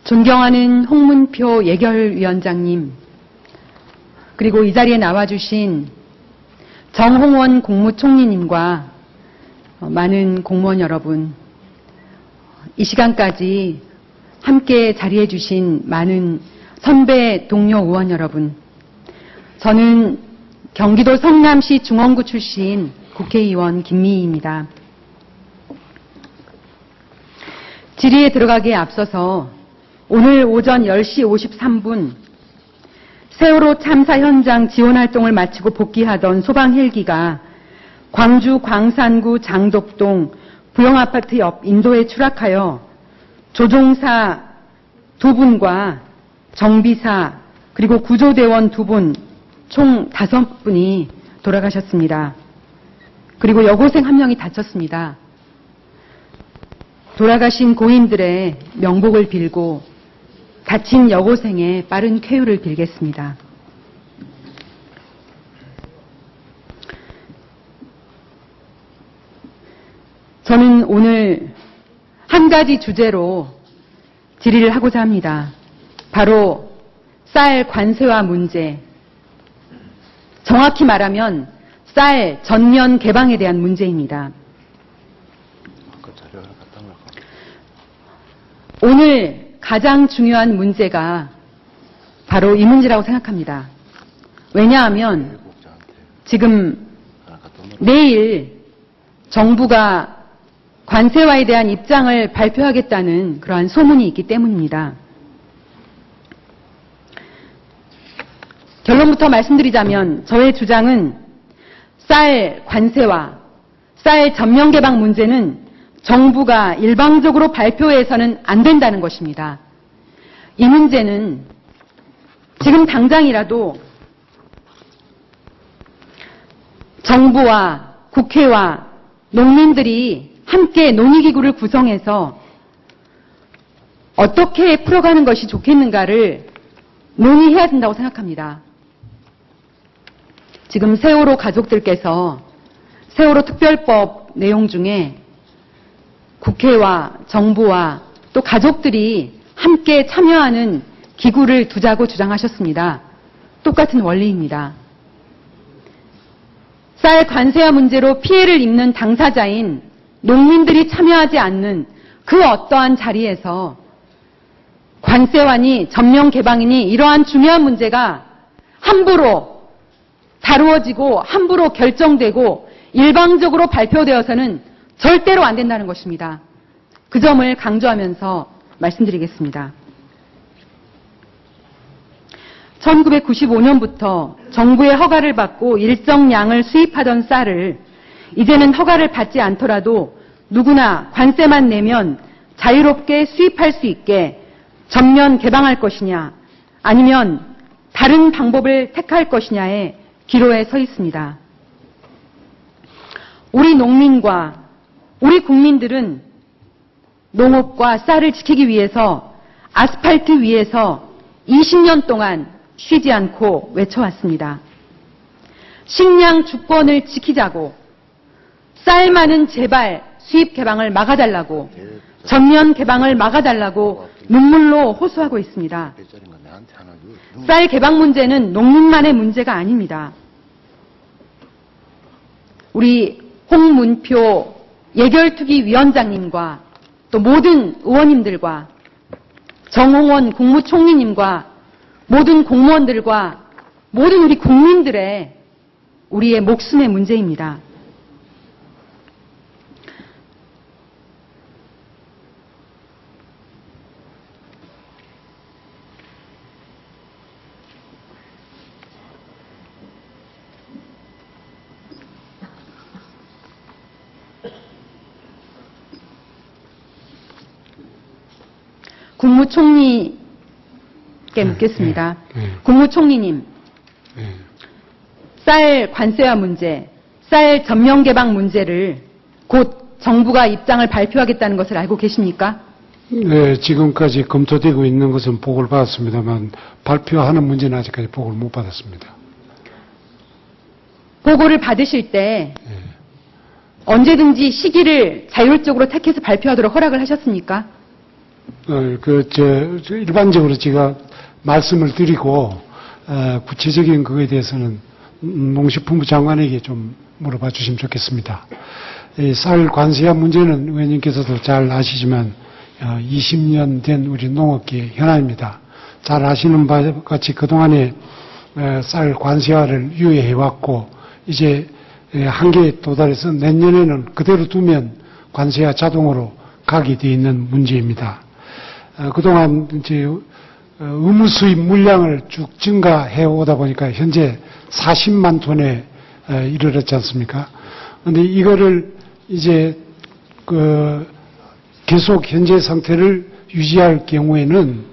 존경하는 홍문표 예결위원장님, 그리고 이 자리에 나와주신 정홍원 국무총리님과 많은 공무원 여러분, 이 시간까지 함께 자리해 주신 많은 선배 동료 의원 여러분, 저는 경기도 성남시 중원구 출신 국회의원 김미희입니다. 질의에 들어가기에 앞서서 오늘 오전 10시 53분 세월호 참사 현장 지원활동을 마치고 복귀하던 소방 헬기가 광주 광산구 장덕동 부영아파트 옆 인도에 추락하여 조종사 2분과 정비사 그리고 구조대원 2분 총 5분이 돌아가셨습니다. 그리고 여고생 1명이 다쳤습니다. 돌아가신 고인들의 명복을 빌고 다친 여고생의 빠른 쾌유를 빌겠습니다. 저는 오늘 한 가지 주제로 질의를 하고자 합니다. 바로 쌀 관세화 문제, 정확히 말하면 쌀 전면 개방에 대한 문제입니다. 오늘 가장 중요한 문제가 바로 이 문제라고 생각합니다. 왜냐하면 지금 내일 정부가 관세화에 대한 입장을 발표하겠다는 그러한 소문이 있기 때문입니다. 결론부터 말씀드리자면 저의 주장은 쌀 관세화, 쌀 전면 개방 문제는 정부가 일방적으로 발표해서는 안 된다는 것입니다. 이 문제는 지금 당장이라도 정부와 국회와 농민들이 함께 논의기구를 구성해서 어떻게 풀어가는 것이 좋겠는가를 논의해야 된다고 생각합니다. 지금 세월호 가족들께서 세월호 특별법 내용 중에 국회와 정부와 또 가족들이 함께 참여하는 기구를 두자고 주장하셨습니다. 똑같은 원리입니다. 쌀 관세화 문제로 피해를 입는 당사자인 농민들이 참여하지 않는 그 어떠한 자리에서 관세화니 전면 개방이니 이러한 중요한 문제가 함부로 다루어지고 함부로 결정되고 일방적으로 발표되어서는 절대로 안 된다는 것입니다. 그 점을 강조하면서 말씀드리겠습니다. 1995년부터 정부의 허가를 받고 일정량을 수입하던 쌀을 이제는 허가를 받지 않더라도 누구나 관세만 내면 자유롭게 수입할 수 있게 전면 개방할 것이냐 아니면 다른 방법을 택할 것이냐의 기로에 서 있습니다. 우리 농민과 우리 국민들은 농업과 쌀을 지키기 위해서 아스팔트 위에서 20년 동안 쉬지 않고 외쳐왔습니다. 식량 주권을 지키자고, 쌀만은 제발 수입 개방을 막아달라고, 전면 개방을 막아달라고 눈물로 호소하고 있습니다. 쌀 개방 문제는 농민만의 문제가 아닙니다. 우리 홍문표 예결특위 위원장님과 또 모든 의원님들과 정홍원 국무총리님과 모든 공무원들과 모든 우리 국민들의 우리의 목숨의 문제입니다. 국무총리께 묻겠습니다. 국무총리님, 쌀 관세화 문제, 쌀 전면 개방 문제를 곧 정부가 입장을 발표하겠다는 것을 알고 계십니까? 네, 지금까지 검토되고 있는 것은 보고를 받았습니다만 발표하는 문제는 아직까지 보고를 못 받았습니다. 보고를 받으실 때 언제든지 시기를 자율적으로 택해서 발표하도록 허락을 하셨습니까? 일반적으로 제가 말씀을 드리고, 구체적인 그거에 대해서는 농식품부 장관에게 좀 물어봐 주시면 좋겠습니다. 쌀 관세화 문제는 의원님께서도 잘 아시지만, 20년 된 우리 농업계의 현안입니다. 잘 아시는 바와 같이 그동안에 쌀 관세화를 유예해왔고, 이제 한계에 도달해서 내년에는 그대로 두면 관세화 자동으로 가게 되어 있는 문제입니다. 그동안 이제 의무 수입 물량을 쭉 증가해 오다 보니까 현재 40만 톤에 이르렀지 않습니까? 그런데 이거를 이제 계속 현재 상태를 유지할 경우에는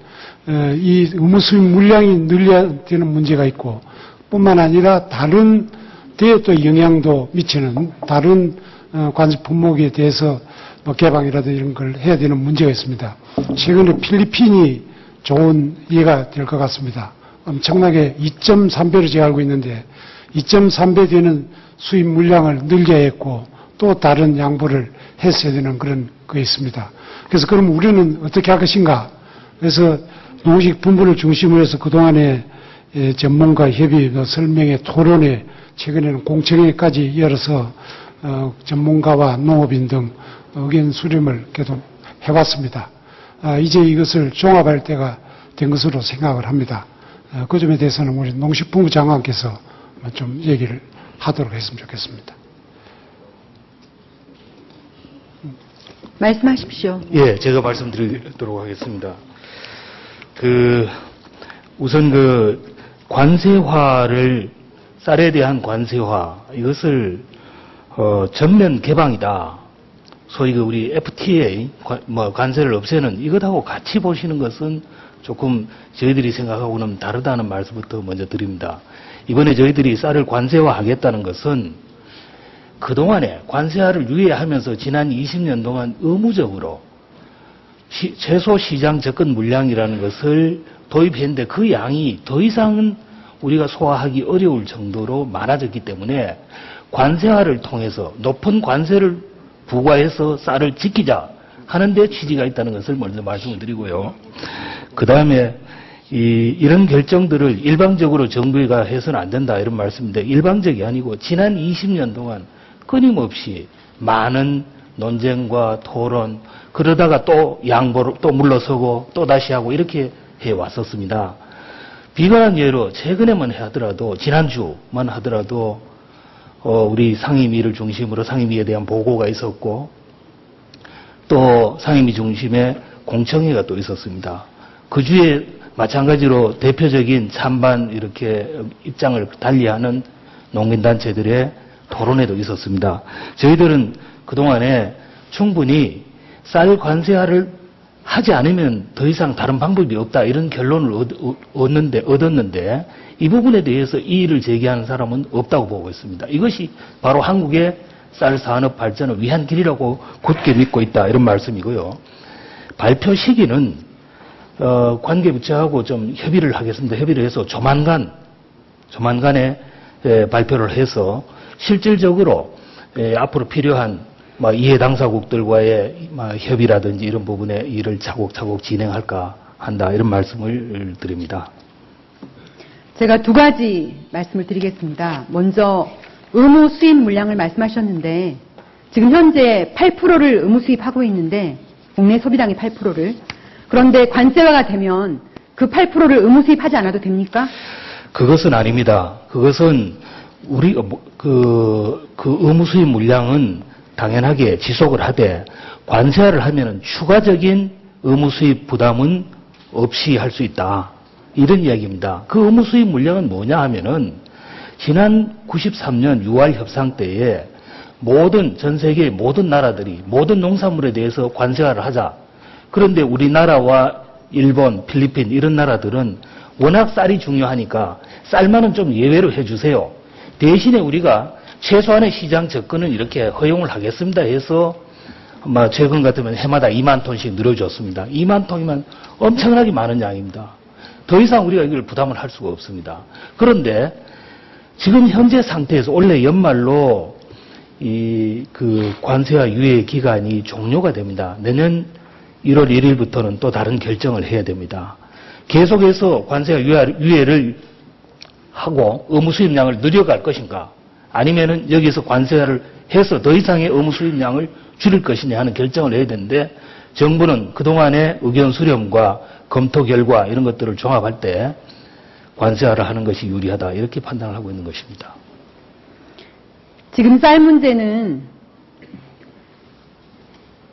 이 의무 수입 물량이 늘려야 되는 문제가 있고, 뿐만 아니라 다른 데에 또 영향도 미치는 다른 관세 품목에 대해서 개방이라든지 이런 걸 해야 되는 문제가 있습니다. 최근에 필리핀이 좋은 예가 될 것 같습니다. 엄청나게 2.3배로 제가 알고 있는데 2.3배 되는 수입 물량을 늘려야 했고 또 다른 양보를 했어야 되는 그런 거 있습니다. 그래서 그럼 우리는 어떻게 할 것인가? 그래서 농식품부를 중심으로 해서 그동안에 전문가 협의, 설명회, 토론회, 최근에는 공청회까지 열어서 전문가와 농업인 등 의견 수렴을 계속 해왔습니다. 이제 이것을 종합할 때가 된 것으로 생각을 합니다. 그 점에 대해서는 우리 농식품부 장관께서 좀 얘기를 하도록 했으면 좋겠습니다. 말씀하십시오. 예, 제가 말씀드리도록 하겠습니다. 우선 관세화를, 쌀에 대한 관세화, 이것을, 전면 개방이다. 소위 우리 FTA, 관세를 없애는 이것하고 같이 보시는 것은 조금 저희들이 생각하고는 다르다는 말씀부터 먼저 드립니다. 이번에 저희들이 쌀을 관세화하겠다는 것은 그동안에 관세화를 유예하면서 지난 20년 동안 의무적으로 최소 시장 접근 물량이라는 것을 도입했는데 그 양이 더 이상은 우리가 소화하기 어려울 정도로 많아졌기 때문에 관세화를 통해서 높은 관세를 부과해서 쌀을 지키자 하는 데 취지가 있다는 것을 먼저 말씀을 드리고요. 그 다음에 이런 결정들을 일방적으로 정부가 해서는 안 된다 이런 말씀인데 일방적이 아니고 지난 20년 동안 끊임없이 많은 논쟁과 토론 그러다가 또 양보를 또 물러서고 또 다시 하고 이렇게 해왔었습니다. 비관한 예로 최근에만 하더라도 지난주만 하더라도 우리 상임위를 중심으로 상임위에 대한 보고가 있었고 또 상임위 중심에 공청회가 또 있었습니다. 그 주에 마찬가지로 대표적인 찬반 이렇게 입장을 달리하는 농민단체들의 토론회도 있었습니다. 저희들은 그동안에 충분히 쌀 관세화를 하지 않으면 더 이상 다른 방법이 없다 이런 결론을 얻었는데 이 부분에 대해서 이의를 제기하는 사람은 없다고 보고 있습니다. 이것이 바로 한국의 쌀 산업 발전을 위한 길이라고 굳게 믿고 있다 이런 말씀이고요. 발표 시기는 관계부처하고 좀 협의를 하겠습니다. 협의를 해서 조만간에 발표를 해서 실질적으로 앞으로 필요한 이해 당사국들과의 협의라든지 이런 부분에 일을 차곡차곡 진행할까 한다 이런 말씀을 드립니다. 제가 두 가지 말씀을 드리겠습니다. 먼저 의무 수입 물량을 말씀하셨는데 지금 현재 8%를 의무 수입하고 있는데 국내 소비량의 8%를 그런데 관세화가 되면 그 8%를 의무 수입하지 않아도 됩니까? 그것은 아닙니다. 그것은 우리 그 의무 수입 물량은 당연하게 지속을 하되 관세화를 하면은 추가적인 의무 수입 부담은 없이 할 수 있다. 이런 이야기입니다. 그 의무 수입 물량은 뭐냐 하면은 지난 93년 6월 협상 때에 전 세계의 모든 나라들이 모든 농산물에 대해서 관세화를 하자. 그런데 우리나라와 일본, 필리핀 이런 나라들은 워낙 쌀이 중요하니까 쌀만은 좀 예외로 해주세요. 대신에 우리가 최소한의 시장 접근은 이렇게 허용을 하겠습니다 해서 최근 같으면 해마다 2만 톤씩 늘어줬습니다. 2만 톤이면 엄청나게 많은 양입니다. 더 이상 우리가 이걸 부담을 할 수가 없습니다. 그런데 지금 현재 상태에서 올해 연말로 그 관세와 유예 기간이 종료가 됩니다. 내년 1월 1일부터는 또 다른 결정을 해야 됩니다. 계속해서 관세와 유예를 하고 의무 수입량을 늘려갈 것인가, 아니면은 여기서 관세를 해서 더 이상의 의무 수입량을 줄일 것이냐 하는 결정을 해야 되는데, 정부는 그동안의 의견 수렴과 검토 결과 이런 것들을 종합할 때 관세화를 하는 것이 유리하다, 이렇게 판단을 하고 있는 것입니다. 지금 쌀 문제는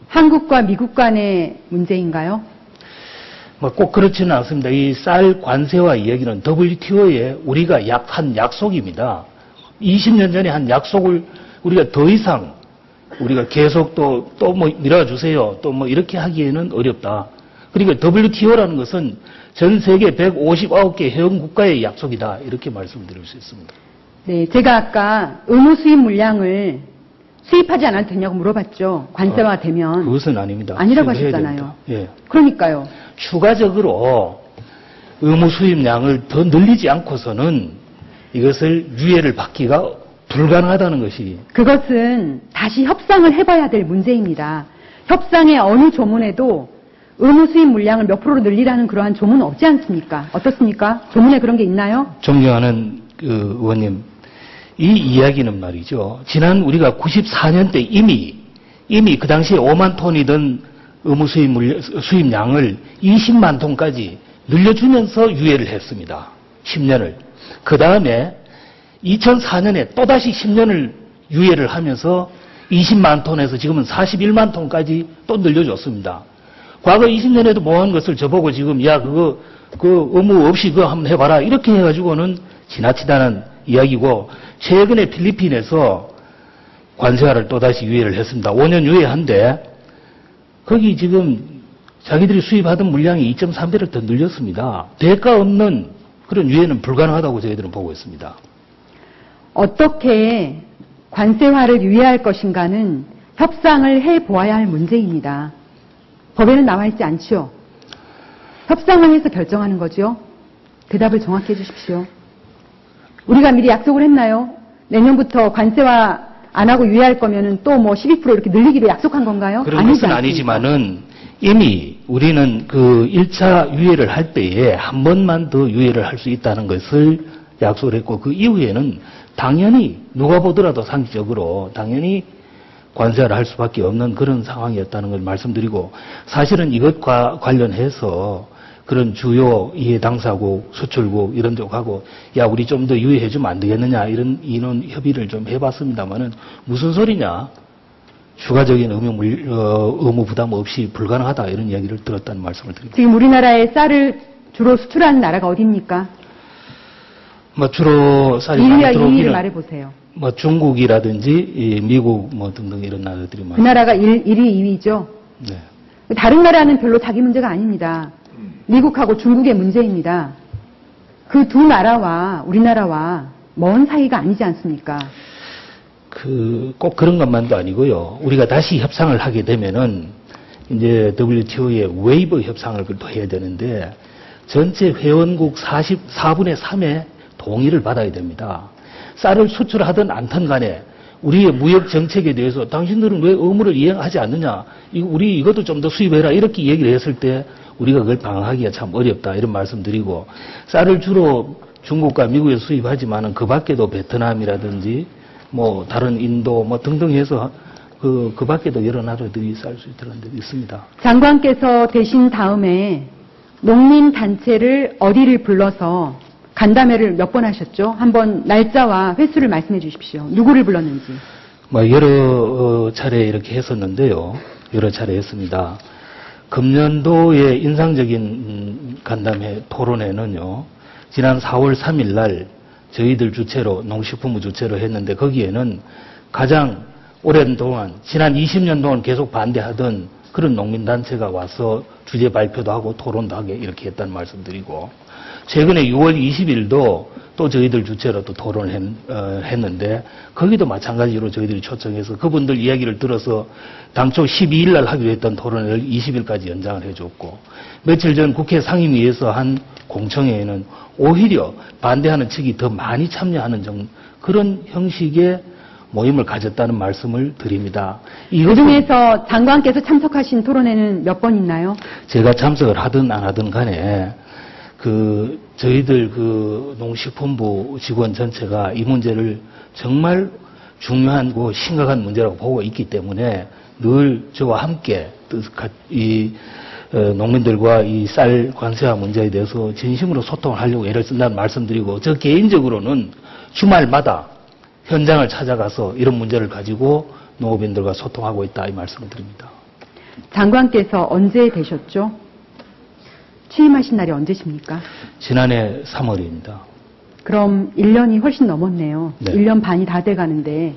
한국과 미국 간의 문제인가요? 뭐 꼭 그렇지는 않습니다. 이 쌀 관세화 이야기는 WTO에 우리가 한 약속입니다. 20년 전에 한 약속을 우리가 더 이상 우리가 계속 또 뭐 밀어주세요, 또 뭐 이렇게 하기에는 어렵다. 그러니까 WTO라는 것은 전 세계 159개 회원 국가의 약속이다, 이렇게 말씀드릴 수 있습니다. 네, 제가 아까 의무 수입 물량을 수입하지 않아도 되냐고 물어봤죠. 관세화 되면. 그것은 아닙니다. 아니라고 수입해야 하셨잖아요. 됩니다. 예. 그러니까요. 추가적으로 의무 수입량을 더 늘리지 않고서는 이것을 유예를 받기가 불가능하다는 것이. 그것은 다시 협상을 해봐야 될 문제입니다. 협상의 어느 조문에도 의무 수입 물량을 몇 프로로 늘리라는 그러한 조문은 없지 않습니까? 어떻습니까? 조문에 그런 게 있나요? 존경하는 의원님, 이 이야기는 말이죠. 지난 우리가 94년 때 이미 그 당시에 5만 톤이던 의무 수입량을 20만 톤까지 늘려주면서 유예를 했습니다. 10년을. 그 다음에 2004년에 또다시 10년을 유예를 하면서 20만 톤에서 지금은 41만 톤까지 또 늘려줬습니다. 과거 20년에도 뭐한 것을 저보고 지금 그 의무 없이 그거 한번 해봐라, 이렇게 해가지고는 지나치다는 이야기고, 최근에 필리핀에서 관세화를 또다시 유예를 했습니다. 5년 유예한데 거기 지금 자기들이 수입하던 물량이 2.3배를 더 늘렸습니다. 대가 없는 그런 유예는 불가능하다고 저희들은 보고 있습니다. 어떻게 관세화를 유예할 것인가는 협상을 해보아야 할 문제입니다. 법에는 나와 있지 않죠. 협상을 해서 결정하는 거죠. 대답을 정확히 해주십시오. 우리가 미리 약속을 했나요? 내년부터 관세화 안 하고 유예할 거면은 또 뭐 12% 이렇게 늘리기로 약속한 건가요? 그런 것은 아니지만은 이미 우리는 그 1차 유예를 할 때에 한 번만 더 유예를 할 수 있다는 것을 약속을 했고, 그 이후에는 당연히 누가 보더라도 상식적으로 당연히 관세화를 할 수밖에 없는 그런 상황이었다는 걸 말씀드리고, 사실은 이것과 관련해서 그런 주요 이해 당사국, 수출국 이런 쪽하고 야 우리 좀 더 유예해주면 안 되겠느냐, 이런 인원 협의를 좀 해봤습니다만은 무슨 소리냐, 추가적인 의무 부담 없이 불가능하다, 이런 이야기를 들었다는 말씀을 드립니다. 지금 우리나라에 쌀을 주로 수출하는 나라가 어디입니까? 뭐 주로 쌀이 1위와 2위를 말해보세요. 뭐 중국이라든지 미국 뭐 등등 이런 나라들이 그 나라가 1위, 2위죠. 네. 다른 나라는 별로 자기 문제가 아닙니다. 미국하고 중국의 문제입니다. 그 두 나라와 우리나라와 먼 사이가 아니지 않습니까? 꼭 그런 것만도 아니고요. 우리가 다시 협상을 하게 되면은 이제 WTO의 웨이버 협상을 또 해야 되는데, 전체 회원국 44분의 3의 동의를 받아야 됩니다. 쌀을 수출하든 않든 간에 우리의 무역 정책에 대해서 당신들은 왜 의무를 이행하지 않느냐, 우리 이것도 좀 더 수입해라, 이렇게 얘기를 했을 때 우리가 그걸 방어하기가 참 어렵다, 이런 말씀드리고, 쌀을 주로 중국과 미국에서 수입하지만은 그 밖에도 베트남이라든지 뭐 다른 인도 뭐 등등 해서 그 밖에도 여러 나라들이 쌀 수 있는 데도 있습니다. 장관께서 되신 다음에 농민단체를 어디를 불러서 간담회를 몇 번 하셨죠? 한번 날짜와 횟수를 말씀해 주십시오. 누구를 불렀는지. 뭐 여러 차례 이렇게 했었는데요. 여러 차례 했습니다. 금년도의 인상적인 간담회 토론회는요, 지난 4월 3일 날 저희들 주체로, 농식품부 주체로 했는데, 거기에는 가장 오랜 동안, 지난 20년 동안 계속 반대하던 그런 농민단체가 와서 주제 발표도 하고 토론도 하게 이렇게 했다는 말씀드리고, 최근에 6월 20일도 또 저희들 주체로 또 토론을 했는데, 거기도 마찬가지로 저희들이 초청해서 그분들 이야기를 들어서 당초 12일 날 하기로 했던 토론을 20일까지 연장을 해줬고, 며칠 전 국회 상임위에서 한 공청회에는 오히려 반대하는 측이 더 많이 참여하는 그런 형식의 모임을 가졌다는 말씀을 드립니다. 그중에서 장관께서 참석하신 토론회는 몇 번 있나요? 제가 참석을 하든 안 하든 간에 저희들 농식품부 직원 전체가 이 문제를 정말 중요하고 심각한 문제라고 보고 있기 때문에 늘 저와 함께 농민들과 이 쌀 관세화 문제에 대해서 진심으로 소통을 하려고 애를 쓴다는 말씀드리고, 저 개인적으로는 주말마다 현장을 찾아가서 이런 문제를 가지고 농업인들과 소통하고 있다, 이 말씀을 드립니다. 장관께서 언제 되셨죠? 취임하신 날이 언제십니까? 지난해 3월입니다. 그럼 1년이 훨씬 넘었네요. 네. 1년 반이 다 돼가는데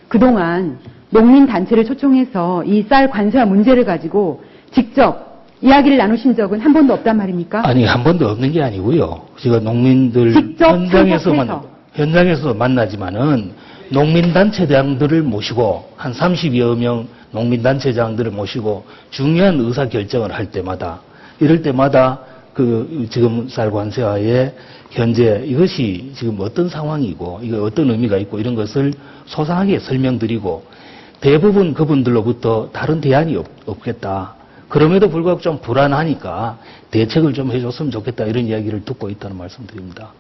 그동안 농민단체를 초청해서 이 쌀 관세화 문제를 가지고 직접 이야기를 나누신 적은 한 번도 없단 말입니까? 아니, 한 번도 없는 게 아니고요. 제가 농민들 직접 참석해서. 현장에서 만나지만은 농민단체장들을 모시고 한 30여 명 농민단체장들을 모시고 중요한 의사결정을 할 때마다, 이럴 때마다 지금 쌀 관세화의 현재 이것이 지금 어떤 상황이고 이거 어떤 의미가 있고 이런 것을 소상하게 설명드리고, 대부분 그분들로부터 다른 대안이 없겠다, 그럼에도 불구하고 좀 불안하니까 대책을 좀 해줬으면 좋겠다, 이런 이야기를 듣고 있다는 말씀드립니다.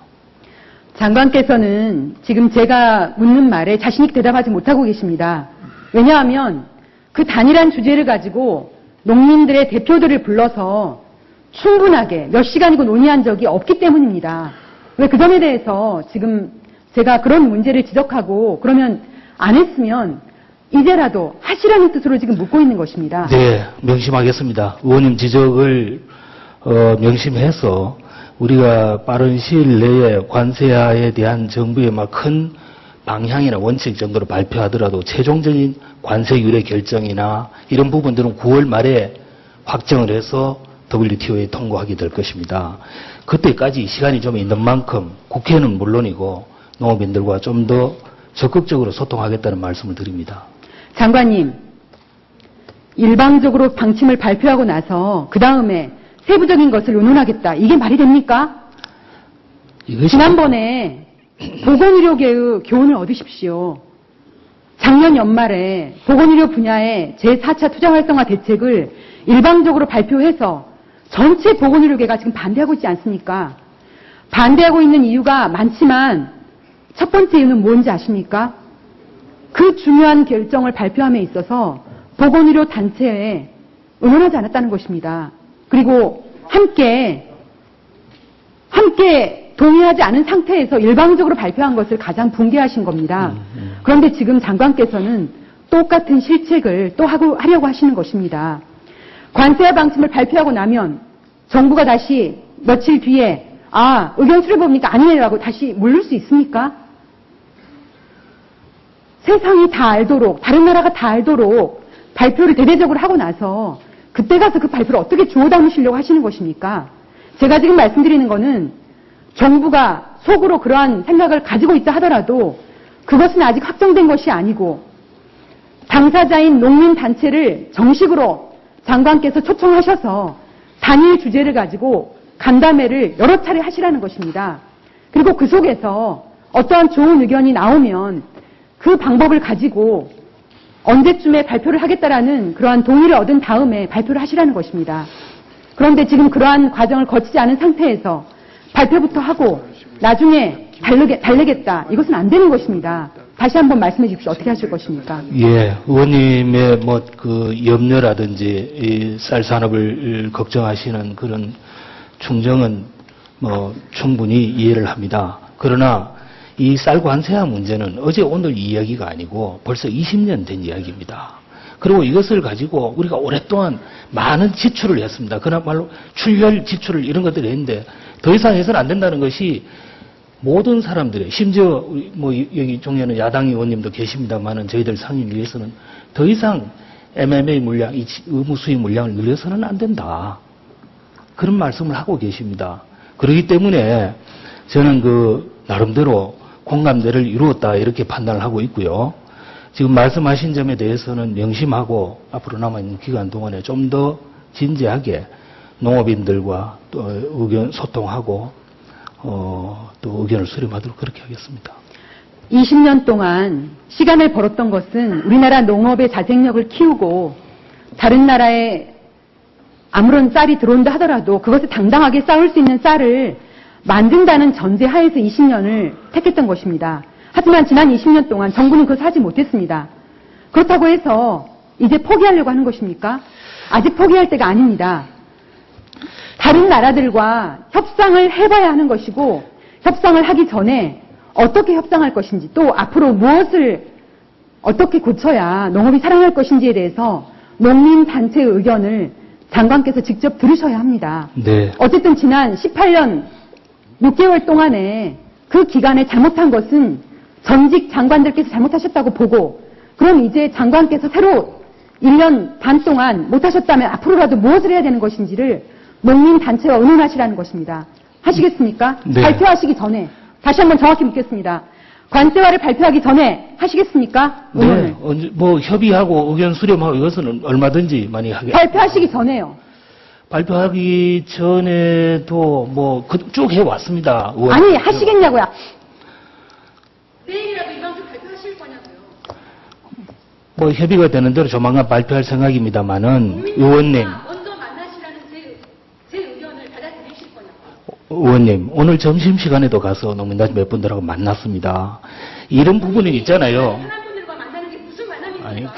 장관께서는 지금 제가 묻는 말에 자신 있게 대답하지 못하고 계십니다. 왜냐하면 그 단일한 주제를 가지고 농민들의 대표들을 불러서 충분하게 몇 시간이고 논의한 적이 없기 때문입니다. 왜 그 점에 대해서 지금 제가 그런 문제를 지적하고 그러면 안 했으면 이제라도 하시라는 뜻으로 지금 묻고 있는 것입니다. 네, 명심하겠습니다. 의원님 지적을 명심해서 우리가 빠른 시일 내에 관세화에 대한 정부의 큰 방향이나 원칙 정도로 발표하더라도 최종적인 관세 유례 결정이나 이런 부분들은 9월 말에 확정을 해서 WTO에 통과하게 될 것입니다. 그때까지 시간이 좀 있는 만큼 국회는 물론이고 농업인들과 좀 더 적극적으로 소통하겠다는 말씀을 드립니다. 장관님, 일방적으로 방침을 발표하고 나서 그 다음에 세부적인 것을 의논하겠다, 이게 말이 됩니까? 지난번에 보건의료계의 교훈을 얻으십시오. 작년 연말에 보건의료 분야의 제4차 투자활성화 대책을 일방적으로 발표해서 전체 보건의료계가 지금 반대하고 있지 않습니까? 반대하고 있는 이유가 많지만 첫 번째 이유는 뭔지 아십니까? 그 중요한 결정을 발표함에 있어서 보건의료 단체에 의논하지 않았다는 것입니다. 그리고 함께 동의하지 않은 상태에서 일방적으로 발표한 것을 가장 붕괴하신 겁니다. 그런데 지금 장관께서는 똑같은 실책을 또 하려고 하시는 것입니다. 관세화 방침을 발표하고 나면 정부가 다시 며칠 뒤에 의견 수렴해보니까 아니네라고 다시 물을 수 있습니까? 세상이 다 알도록, 다른 나라가 다 알도록 발표를 대대적으로 하고 나서 그때 가서 그 발표를 어떻게 주워 담으시려고 하시는 것입니까? 제가 지금 말씀드리는 거는 정부가 속으로 그러한 생각을 가지고 있다 하더라도 그것은 아직 확정된 것이 아니고 당사자인 농민단체를 정식으로 장관께서 초청하셔서 단일 주제를 가지고 간담회를 여러 차례 하시라는 것입니다. 그리고 그 속에서 어떠한 좋은 의견이 나오면 그 방법을 가지고 언제쯤에 발표를 하겠다라는 그러한 동의를 얻은 다음에 발표를 하시라는 것입니다. 그런데 지금 그러한 과정을 거치지 않은 상태에서 발표부터 하고 나중에 달래겠다, 이것은 안 되는 것입니다. 다시 한번 말씀해 주십시오. 어떻게 하실 것입니까? 예, 의원님의 염려라든지 이 쌀 산업을 걱정하시는 그런 충정은 충분히 이해를 합니다. 그러나 이 쌀 관세화 문제는 어제 오늘 이야기가 아니고 벌써 20년 된 이야기입니다. 그리고 이것을 가지고 우리가 오랫동안 많은 지출을 했습니다. 그나마로 출혈 지출을 이런 것들을 했는데 더 이상 해서는 안 된다는 것이 모든 사람들의, 심지어 여기 종에는 야당 의원님도 계십니다만은 저희들 상인을 위해서는 더 이상 MMA 물량, 이 의무 수입 물량을 늘려서는 안 된다, 그런 말씀을 하고 계십니다. 그렇기 때문에 저는 나름대로 공감대를 이루었다, 이렇게 판단을 하고 있고요. 지금 말씀하신 점에 대해서는 명심하고 앞으로 남아있는 기간 동안에 좀 더 진지하게 농업인들과 또 의견 소통하고 또 의견을 수렴하도록 그렇게 하겠습니다. 20년 동안 시간을 벌었던 것은 우리나라 농업의 자생력을 키우고 다른 나라에 아무런 쌀이 들어온다 하더라도 그것을 당당하게 싸울 수 있는 쌀을 만든다는 전제 하에서 20년을 택했던 것입니다. 하지만 지난 20년 동안 정부는 그것을 하지 못했습니다. 그렇다고 해서 이제 포기하려고 하는 것입니까? 아직 포기할 때가 아닙니다. 다른 나라들과 협상을 해봐야 하는 것이고 협상을 하기 전에 어떻게 협상할 것인지 또 앞으로 무엇을 어떻게 고쳐야 농업이 살아날 것인지에 대해서 농민단체의 의견을 장관께서 직접 들으셔야 합니다. 네. 어쨌든 지난 18년 6개월 동안에 그 기간에 잘못한 것은 전직 장관들께서 잘못하셨다고 보고 그럼 이제 장관께서 새로 1년 반 동안 못하셨다면 앞으로라도 무엇을 해야 되는 것인지를 농민단체와 의논하시라는 것입니다. 하시겠습니까? 네. 발표하시기 전에 다시 한번 정확히 묻겠습니다. 관세화를 발표하기 전에 하시겠습니까? 의논을. 네. 뭐 협의하고 의견 수렴하고 이것은 얼마든지 많이 하게. 발표하시기 전에요. 발표하기 전에도 뭐 쭉 해왔습니다. 의원. 아니 하시겠냐고요. 내일이라도 이 방송 발표하실 거냐고요. 뭐 협의가 되는 대로 조만간 발표할 생각입니다만은 의원님. 먼저 만나시라는 제 의견을 받아들이실 거냐고요. 의원님, 오늘 점심시간에도 가서 농민단체 몇 분들하고 만났습니다. 이런 부분이 있잖아요. 사람분들과 만나는 게 무슨 만남입니까? 아니,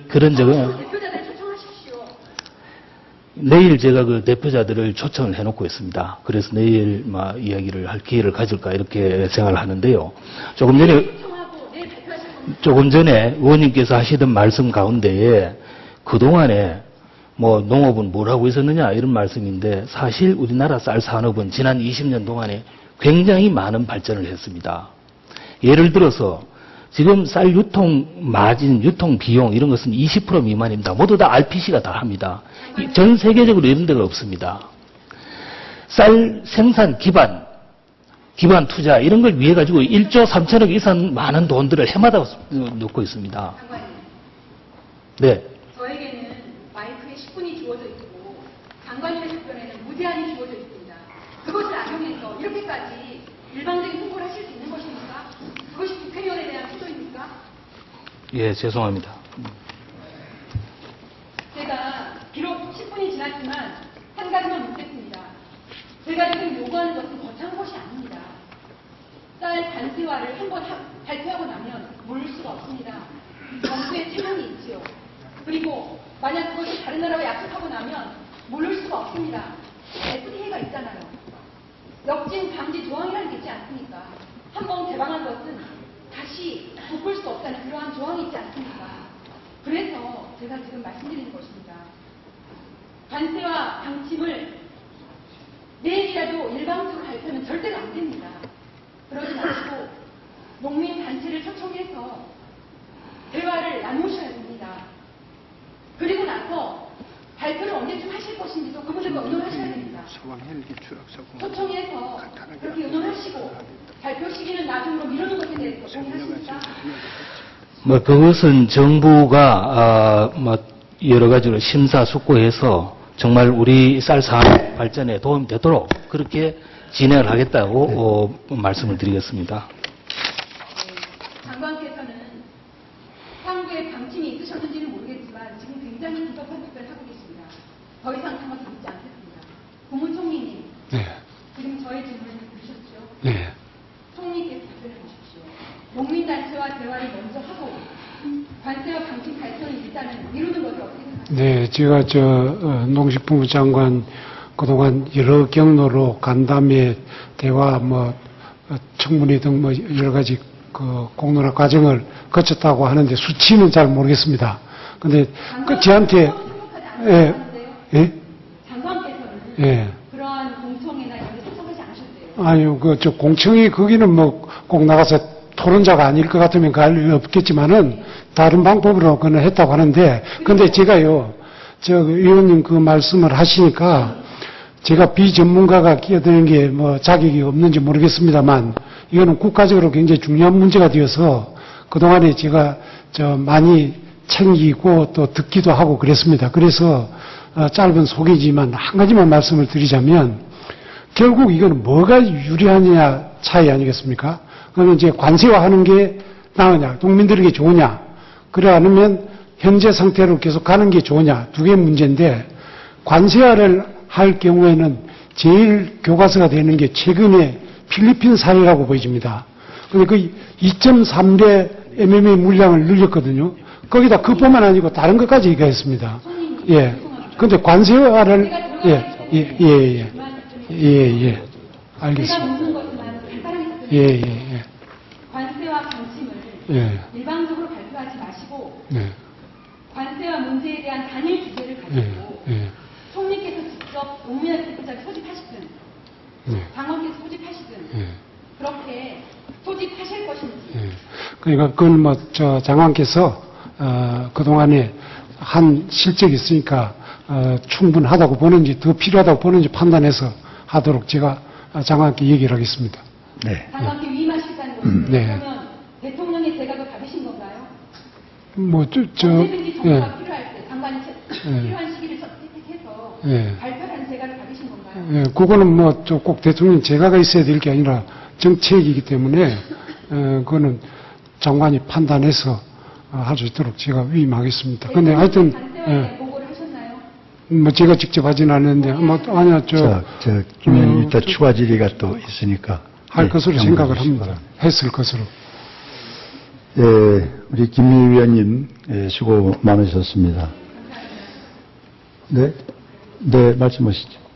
그런 적은. 대표자들 초청하십시오. 내일 제가 그 대표자들을 초청을 해놓고 있습니다. 그래서 내일 이야기를 할 기회를 가질까 이렇게 생각을 하는데요. 조금 전에 의원님께서 하시던 말씀 가운데에 그동안에 뭐 농업은 뭘 하고 있었느냐 이런 말씀인데 사실 우리나라 쌀 산업은 지난 20년 동안에 굉장히 많은 발전을 했습니다. 예를 들어서 지금 쌀 유통 마진, 유통 비용 이런 것은 20% 미만입니다. 모두 다 RPC가 다 합니다. 전 세계적으로 이런 데가 없습니다. 쌀 생산 기반 투자 이런 걸 위해 가지고 1조 3천억 이상 많은 돈들을 해마다 놓고 있습니다. 네. 저에게는 마이크에 10분이 주어져 있고 장관님의 답변에는 무제한이 주어져 있습니다. 그것을 악용해서 이렇게까지 일방적인 홍보를 하실 수 있는 것입니까? 그것이 국회의원에 대한 태도입니까? 예, 죄송합니다. 제가 비록 10분이 지났지만 한 가지만 묻겠습니다. 제가 지금 요구하는 것은 거창한 것이 아닙니다. 쌀 관세화를 한번 발표하고 나면 모를 수가 없습니다. 정부의 책임이 있지요. 그리고 만약 그것이 다른 나라와 약속하고 나면 모를 수가 없습니다. FTA가 있잖아요. 역진 방지 조항이라는 게 있지 않습니까? 한번 개방한 것은 다시 돋볼 수 없다는 그러한 조항이 있지 않습니까? 그래서 제가 지금 말씀드리는 것입니다. 관세와 방침을 내일이라도 일방적으로 발표하면 절대로 안 됩니다. 그러지 마시고 농민단체를 초청해서 대화를 나누셔야 됩니다. 그리고 나서 발표를 언제쯤 하실 것인지도 그분들과 의논하셔야 됩니다. 초청해서 그렇게 의논하시고 발표 시기는 나중으로 미루는 것에 대해서 동의하십니까? 그것은 정부가 여러 가지로 심사숙고해서 정말 우리 쌀 산업 발전에 도움이 되도록 그렇게 진행을 하겠다고 말씀을 드리겠습니다. 장관께서는 향후에 방침이 있으셨는지는 모르겠지만 지금 굉장히 비겁한 답변을 하고 계십니다. 더 이상 참아 듣지 않겠습니다. 국무총리님, 네. 지금 저의 질문을 들으셨죠? 네. 총리께서 답변해 주십시오. 농민단체와 대화를 먼저 하고 관세와 방침 발표를 일단은 미루는 것을 어떻게 생각하십니까? 네, 제가 농식품부 장관 그동안 여러 경로로 간담회, 대화, 청문회 등 여러 가지 그 공론화 과정을 거쳤다고 하는데 수치는 잘 모르겠습니다. 근데 저한테 예? 장관께서는 예. 그러한 공청회나 이런 데 참석하지 않으셨대요. 아니요, 저 공청회 거기는 꼭 나가서 토론자가 아닐 것 같으면 갈 일 없겠지만은 다른 방법으로 그는 했다고 하는데, 근데 제가요, 의원님 그 말씀을 하시니까 제가 비전문가가 끼어드는 게 자격이 없는지 모르겠습니다만 이거는 국가적으로 굉장히 중요한 문제가 되어서 그동안에 제가 많이 챙기고 또 듣기도 하고 그랬습니다. 그래서 짧은 소개지만 한 가지만 말씀을 드리자면 결국 이건 뭐가 유리하느냐 차이 아니겠습니까? 그러면 이제 관세화하는 게 나으냐, 국민들에게 좋으냐, 그래 않으면 현재 상태로 계속 가는 게 좋으냐, 두 개의 문제인데, 관세화를 할 경우에는 제일 교과서가 되는 게 최근에 필리핀 사례라고 보여집니다. 근데 그 2.3배 MMA 물량을 늘렸거든요. 거기다 그뿐만 아니고 다른 것까지 얘기했습니다. 예. 근데 관세화를, 알겠습니다. 관세와 방침을 일방적으로 발표하지 마시고 관세와 문제에 대한 단일 주제를 가지고 총리께서 직접 노무현 대표자를 소집하시든 장관께서 소집하시든 그렇게 소집하실 것인지. 그러니까 그건 장관께서 그동안에 한 실적이 있으니까 충분하다고 보는지 더 필요하다고 보는지 판단해서 하도록 제가 장관께 얘기를 하겠습니다. 네. 장관께 위임하시다는 것은 그러면 대통령의 제각을 받으신 건가요? 언제든지 정부가 필요할 때 장관이 필요한 시기를 선택해서 발표한 제각을 받으신 건가요? 그거는 꼭 대통령 제가가 있어야 될 게 아니라 정책이기 때문에 그거는 장관이 판단해서 할 수 있도록 제가 위임하겠습니다. 근데 하여튼 보고를 하셨나요? 제가 직접 하진 않았는데 아니야 김 의원님 이따 추가 질의가 또 있으니까 할 것으로 생각을 합니다. 했을 것으로. 예, 우리 김미 위원님 수고 많으셨습니다. 네, 말씀하시죠.